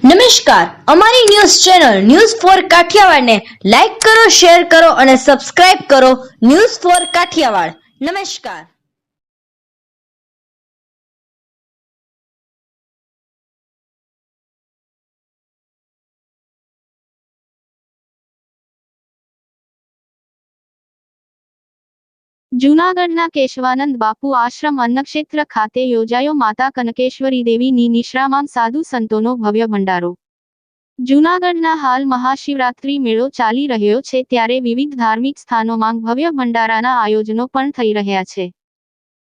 નમસ્કાર, અમારી news channel news for કાઠિયાવાડને લાઈક કરો, શેર કરો અને સબસ્ક્રાઇબ કરો. News for Kathiawad. નમસ્કાર. જૂનાગઢના કેશવાનંદ બાપુ આશ્રમ અન્નક્ષેત્ર ખાતે યોજાયો માતા કનકેશ્વરી દેવીની નિશ્રામાં સાધુ સંતોનો ભવ્ય ભંડારો. જૂનાગઢના હાલ મહાશિવરાત્રી મેળો ચાલી રહ્યો છે, ત્યારે વિવિધ ધાર્મિક સ્થાનોમાં ભવ્ય ભંડારાના આયોજનો પણ થઈ રહ્યા છે.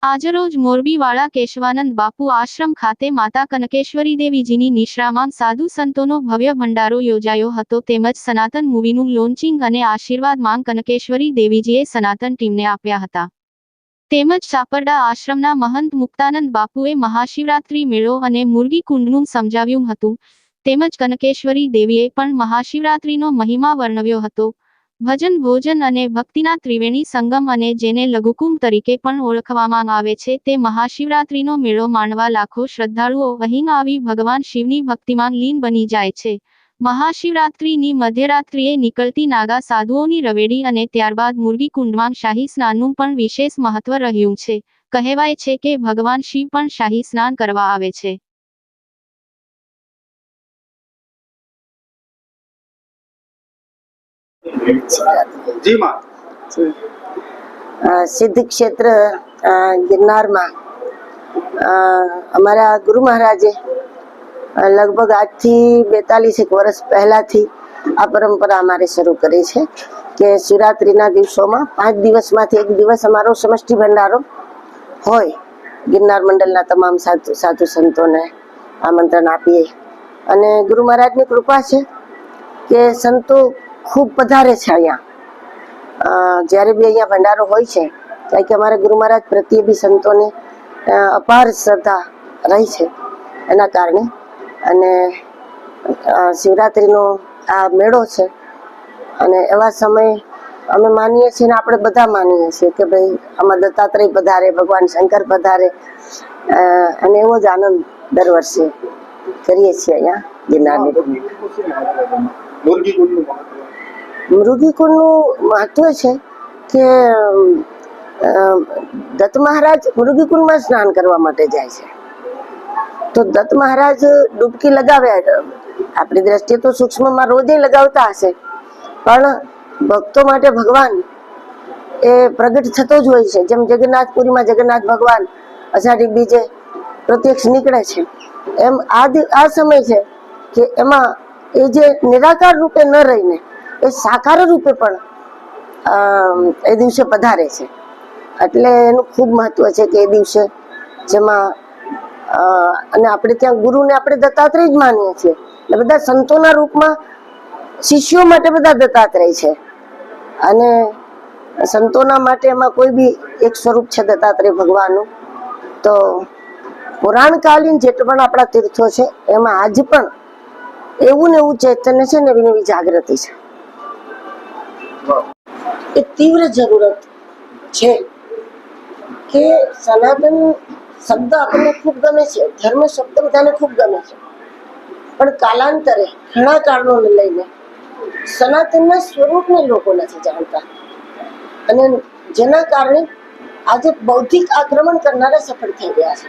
આજરોજ મોરબીવાળા કેશવાનંદ બાપુ આશ્રમ ખાતે માતા કનકેશ્વરી દેવીજીની નિશ્રામાં સાધુ સંતોનો ભવ્ય ભંડારો યોજાયો હતો, તેમજ સનાતન મૂવીનું લોન્ચિંગ અને આશીર્વાદ માંગ કનકેશ્વરી દેવીજીએ સનાતન ટીમને આપ્યા હતા. તેમજ સાપરડા આશ્રમના મહંત મુક્તાનંદ બાપુએ મહાશિવરાત્રી મેળો અને મુરગી કુંડનું સમજાવ્યું હતું. તેમજ કનકેશ્વરી દેવીએ પણ મહાશિવરાત્રીનો મહિમા વર્ણવ્યો હતો. ભજન, ભોજન અને ભક્તિના ત્રિવેણી સંગમ અને જેને લઘુકુંભ તરીકે પણ ઓળખવામાં આવે છે, તે મહાશિવરાત્રીનો મેળો માણવા લાખો શ્રદ્ધાળુઓ અહીં આવી ભગવાન શિવની ભક્તિમાં લીન બની જાય છે. મહાશિવરાત્રીની મધ્યરાત્રિએ નીકળતી નાગા સાધુઓની રવેડી અને ત્યારબાદ મુરગી કુંડમાં શાહી સ્નાનનું પણ વિશેષ મહત્વ રહ્યું છે. કહેવાય છે કે ભગવાન શિવ પણ શાહી સ્નાન કરવા આવે છે. જી માં સિદ્ધ ક્ષેત્ર ગિરનારમાં અમારા ગુરુ મહારાજે લગભગ આજથી 42 વર્ષ પહેલાથી આ પરંપરા અમારે શરૂ કરી છે કે શિવરાત્રિના દિવસોમાં 5 દિવસમાંથી એક દિવસ અમારો સમષ્ટિ ભંડારો હોય. ગિરનાર મંડળના તમામ સાધુ સંતોને આમંત્રણ આપીએ અને ગુરુ મહારાજની કૃપા છે કે સંતો ખૂબ પધારે છે અહીંયા. જ્યારે બી અહીંયા ભંડારો હોય છે, કારણ કે અમારા ગુરુ મહારાજ પ્રત્યે બી સંતોને અપાર શ્રદ્ધા રહી છે એના કારણે. અને શિવરાત્રિનો આ મેળો છે અને એવા સમયે અમે માનીએ છીએ ને આપણે બધા માનીએ છીએ કે ભાઈ આમાં દત્તાત્રેય પધારે, ભગવાન શંકર પધારે, અને એવો જ આનંદ દર વર્ષે કરીએ છીએ અહીંયા ગિરનારની. મૃગીકુંડનું મહત્વ છે કે દત્ત મહારાજ મૃગીકુંડમાં સ્નાન કરવા માટે જાય છે. તો દત્ત મહારાજ ડૂબકી લગાવ્યા, આપણી દ્રષ્ટિએ તો સૂક્ષ્મમાં રોજે લગાવતા હશે, પણ ભક્તો માટે ભગવાન એ પ્રગટ થતો જ હોય છે. જેમ જગન્નાથપુરીમાં જગન્નાથ ભગવાન અષાઢી બીજે પ્રત્યક્ષ નીકળે છે, એમ આ સમય છે કે એમાં એ જે નિરાકાર રૂપે ન રહીને એ સાકાર રૂપે પણ એ દિવસે પધારે છે. એટલે એનું ખૂબ મહત્વ છે કે એ દિવસે જેમાં અને આપણે ત્યાં ગુરુને આપણે દત્તાત્રેય જ માનીએ છીએ, એટલે બધા સંતોના રૂપમાં શિષ્યો માટે બધા દત્તાત્રેય છે. અને સંતોના માટે એમાં કોઈ બી એક સ્વરૂપ છે દત્તાત્રેય ભગવાનનું. તો પુરાણકાલીન જેટલા પણ આપણા તીર્થો છે એમાં આજ પણ એવું ને એવું ચૈતન્ય છે ને એવી નવી જાગૃતિ છે. એ તીવ્ર જરૂરત છે કે સનાતન શબ્દ આપણને ખૂબ ગમે છે, ધર્મ શબ્દ બધાને ખૂબ ગમે છે, પણ કાલાંતરે ઘણા કારણોને લઈને સનાતનના સ્વરૂપને લોકો નથી જાણતા, અને જેના કારણે આજે બૌદ્ધિક આક્રમણ કરનારા સફળ થઈ ગયા છે.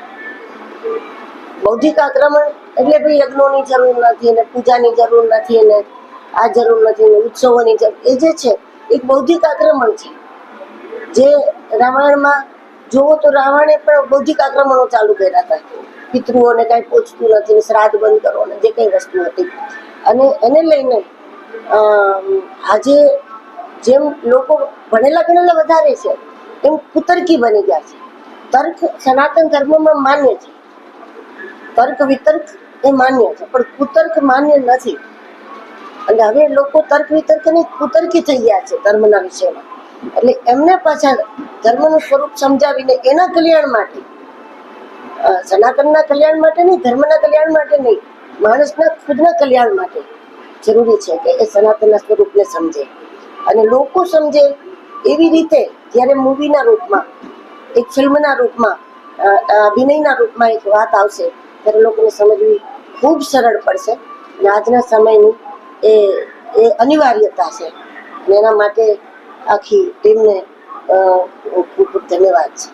બૌદ્ધિક આક્રમણ એટલે ભાઈ યજ્ઞોની જરૂર નથી, ને પૂજાની જરૂર નથી, ને આ જરૂર નથી, ને ઉત્સવોની જરૂર, એ જે છે એક બૌદ્ધિક આક્રમણ છે. જે રામાયણમાં જોવો તો રાવણે પણ બૌદ્ધિક આક્રમણો ચાલુ કર્યા હતા. પિતૃઓને કઈ પહોંચતું નથી, શ્રાદ્ધ બંધ કરો ને જે કઈ વસ્તુ હતી, અને એને લઈને આજે જેમ લોકો ભણેલા ગણેલા વધારે છે એમ કુતર્કી બની ગયા છે. તર્ક સનાતન ધર્મમાં માન્ય છે, તર્ક વિતર્ક એ માન્ય છે, પણ કુતર્ક માન્ય નથી. અને હવે લોકો તર્ક વિતર્કની કુતર્કી થઈ ગયા છે ધર્મના વિષયમાં. એટલે એમને પાછા ધર્મનું સ્વરૂપ સમજાવીને એના કલ્યાણ માટે, સનાતનના કલ્યાણ માટે નહીં, ધર્મના કલ્યાણ માટે નહીં, માણસના ખુદના કલ્યાણ માટે જરૂરી છે કે એ સનાતનના સ્વરૂપને સમજે. અને લોકો સમજે એવી રીતે જ્યારે મૂવીના રૂપમાં, એક ફિલ્મના રૂપમાં, અભિનયના રૂપમાં એક વાત આવશે ત્યારે લોકોને સમજવી ખૂબ સરળ પડશે. અને આજના સમયની એ એ અનિવાર્યતા છે અને એના માટે આખી ટીમને ખૂબ ખૂબ ધન્યવાદ છે.